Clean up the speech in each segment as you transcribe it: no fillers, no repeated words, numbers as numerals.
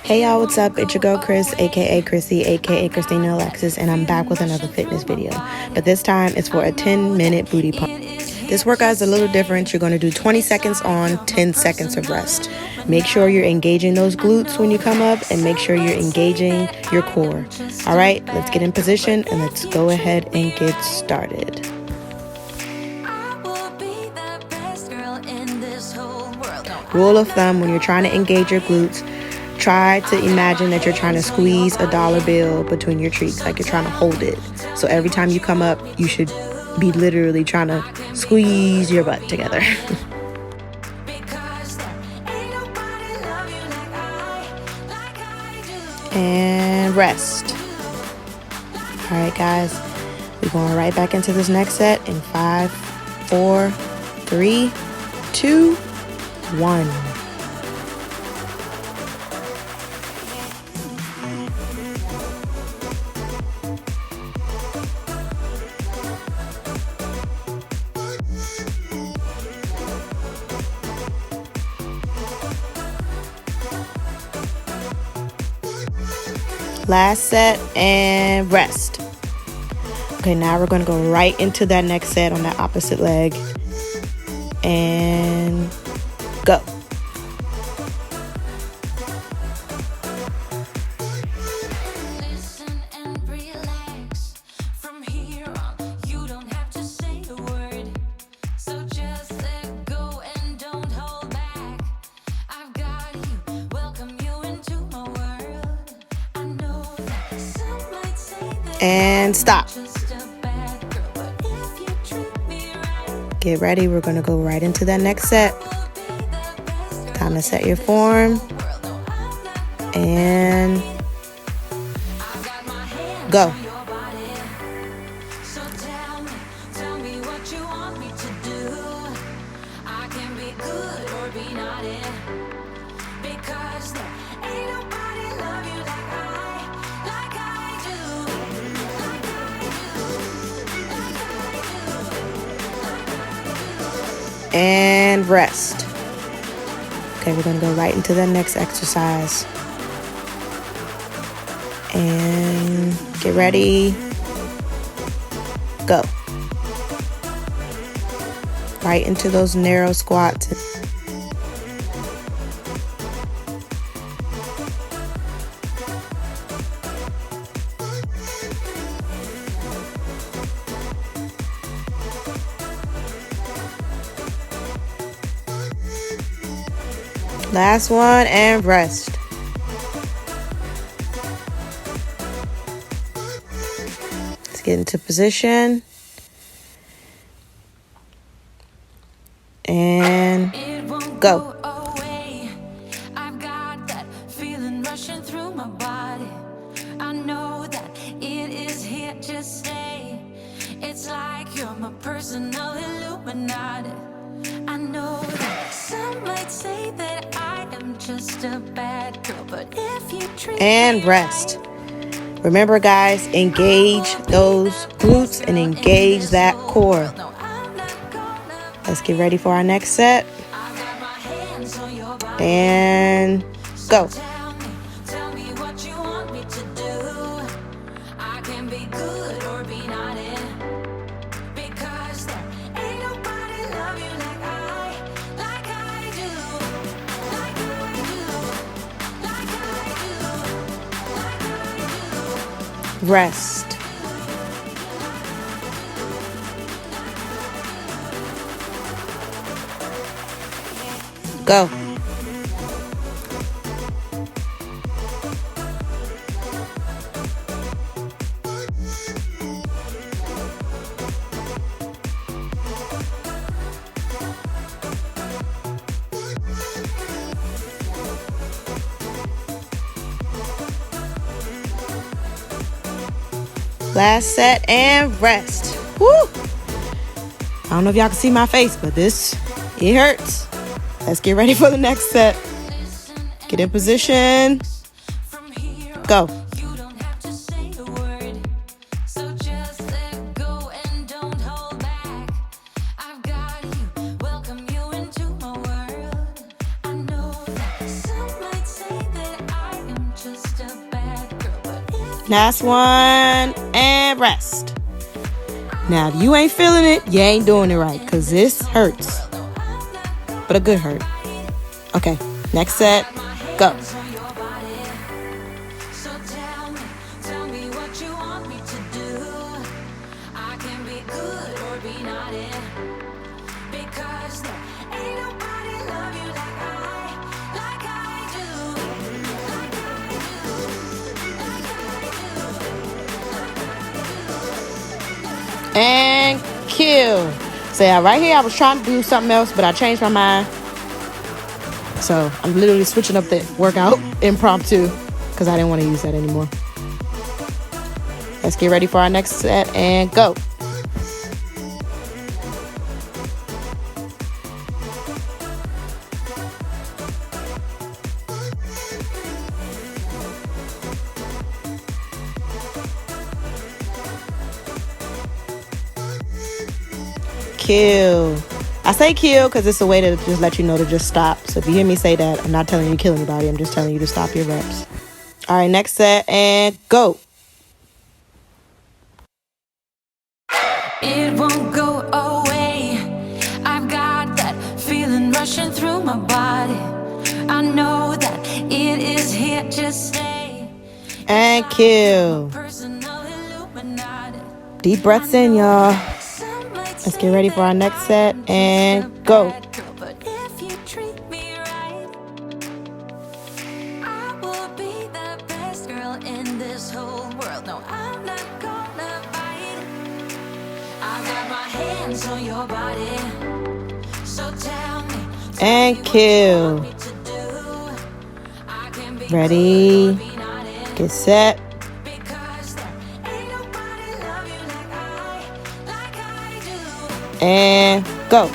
Hey y'all, what's up? It's your girl Chris, aka Chrissy, aka Christina Alexis, and I'm back with another fitness video. But this time it's for a 10-minute booty pump. This workout is a little different. You're going to do 20 seconds on, 10 seconds of rest. Make sure you're engaging those glutes when you come up, and make sure you're engaging your core. All right, let's get in position and let's go ahead and get started. Rule of thumb, when you're trying to engage your glutes, try to imagine that you're trying to squeeze a dollar bill between your cheeks, like you're trying to hold it. So every time you come up, you should be literally trying to squeeze your butt together. And rest. All right, guys, we're going right back into this next set in 5, 4, 3, 2, 1. Last set and rest. Okay, now we're going to go right into that next set on that opposite leg. And go. And stop. Get ready. We're going to go right into that next set. Time to set your form. And go. And rest. Okay, we're going to go right into the next exercise. And get ready. Go. Right into those narrow squats. Last one and rest. Let's get into position. And go. I've got that feeling rushing through my body. I know that it is here to stay. It's like you're my personal Illuminati. I know that some might say that I am just a bad girl, but if you treat and rest. Remember, guys, engage those glutes and engage that core. Let's get ready for our next set. And go. Tell me what you want me to do. I can be good or be naughty, because there ain't nobody love you like I do, like I do, like I do, like I do. Rest. Go. Last set and rest. Woo! I don't know if y'all can see my face, but it hurts. Let's get ready for the next set. Get in position. Go. Welcome you into my world. I know that some might say that I am Last one, and rest. Now, if you ain't feeling it, you ain't doing it right, because this hurts, but a good hurt. Okay, next set, go. And kill. So yeah, right here I was trying to do something else, but I changed my mind. So I'm literally switching up the workout impromptu because I didn't want to use that anymore. Let's get ready for our next set and go. Kill. I say kill because it's a way to just let you know to just stop. So if you hear me say that, I'm not telling you to kill anybody. I'm just telling you to stop your reps. All right, next set and go. It won't go away. I've got that feeling rushing through my body. I know that it is here to stay. And kill. Deep breaths in, y'all. Let's get ready for our next set and go. But if you treat me right, I will be the best girl in this whole world. No, I'm not gonna bite. I've got my hands on your body. So tell me and kill. Ready, get set, and go.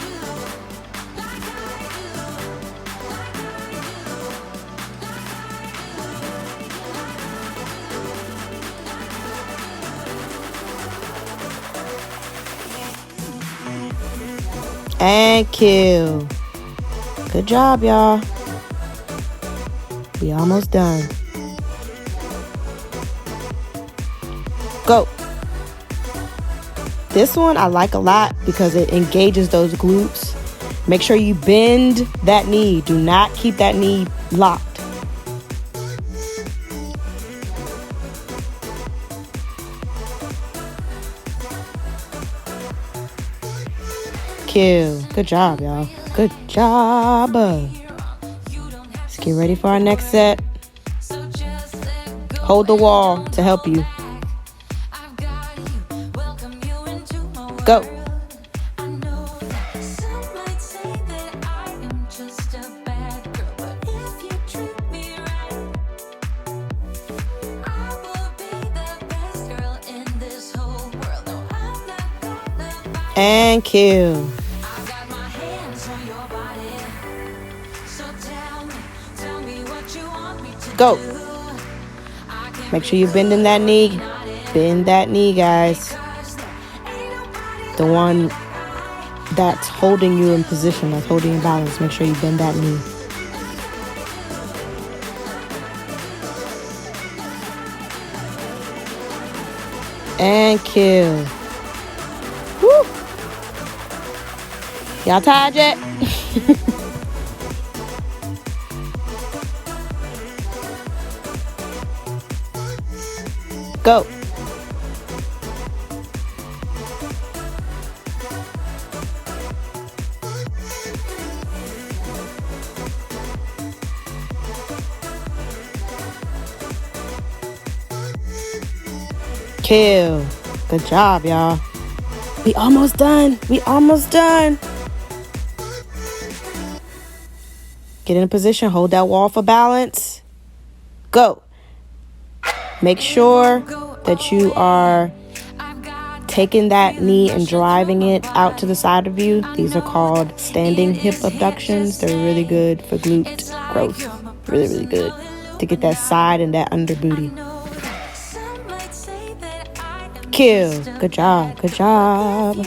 And kill. Good job, y'all. We almost done. Go. This one I like a lot because it engages those glutes. Make sure you bend that knee. Do not keep that knee locked. Kill. Good job, y'all. Good job. Let's get ready for our next set. Hold the wall to help you. Go. And kill. Go. Make sure you're bending that knee. Bend that knee, guys. The one that's holding you in position, that's holding you balance. Make sure you bend that knee. And kill. Woo! Y'all tired yet? Go. Kill. Good job, y'all. We almost done. We almost done. Get in a position. Hold that wall for balance. Go. Make sure that you are taking that knee and driving it out to the side of you. These are called standing hip abductions. They're really good for glute growth. Really, really good to get that side and that under booty. Kill. Good job. Good job.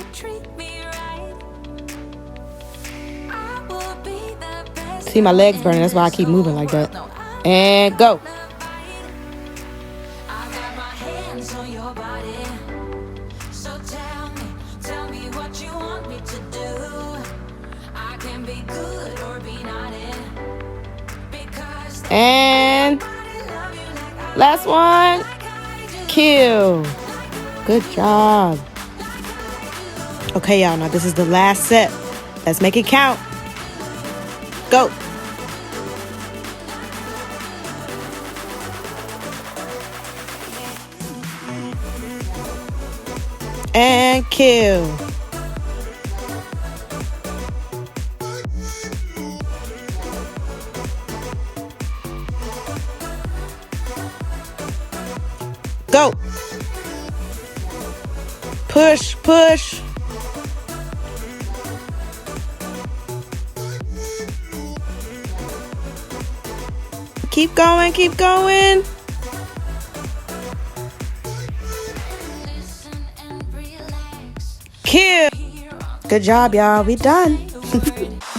See, my legs burning. That's why I keep moving like that. And go. be good or be naughty. Because And last one. Kill. Good job. Okay, y'all, now this is the last set. Let's make it count. Go. And kill. Go. Push, push. Keep going, keep going. listen and relax. Kill. Good job, y'all. We done. Word.